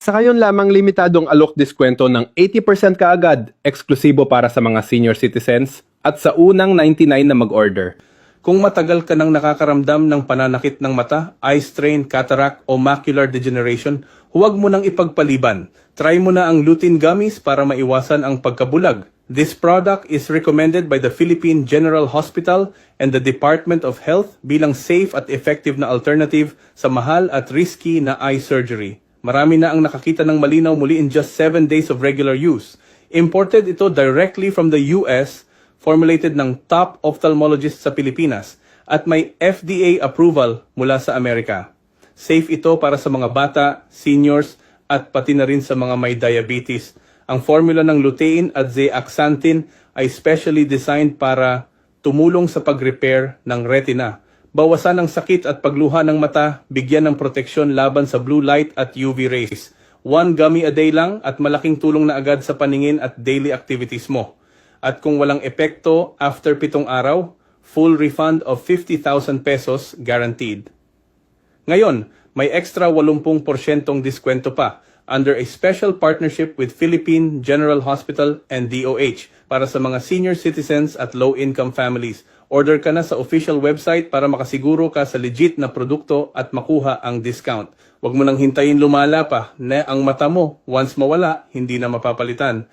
Sa ngayon lamang limitadong alok diskwento ng 80% kaagad, eksklusibo para sa mga senior citizens at sa unang 99 na mag-order. Kung matagal ka nang nakakaramdam ng pananakit ng mata, eye strain, cataract o macular degeneration, huwag mo nang ipagpaliban. Try mo na ang lutein gummies para maiwasan ang pagkabulag. This product is recommended by the Philippine General Hospital and the Department of Health bilang safe at effective na alternative sa mahal at risky na eye surgery. Marami na ang nakakita ng malinaw muli in just 7 days of regular use. Imported ito directly from the US, formulated ng top ophthalmologist sa Pilipinas, at may FDA approval mula sa Amerika. Safe ito para sa mga bata, seniors, at pati na rin sa mga may diabetes. Ang formula ng lutein at zeaxanthin ay specially designed para tumulong sa pag-repair ng retina. Bawasan ang sakit at pagluha ng mata, bigyan ng proteksyon laban sa blue light at UV rays. 1 gummy a day lang at malaking tulong na agad sa paningin at daily activities mo. At kung walang epekto after 7 araw, full refund of 50,000 pesos guaranteed. Ngayon, may extra 80% diskwento pa under a special partnership with Philippine General Hospital and DOH para sa mga senior citizens at low-income families. Order ka na sa official website para makasiguro ka sa legit na produkto at makuha ang discount. Huwag mo nang hintayin lumala pa na ang mata mo. Once mawala, hindi na mapapalitan.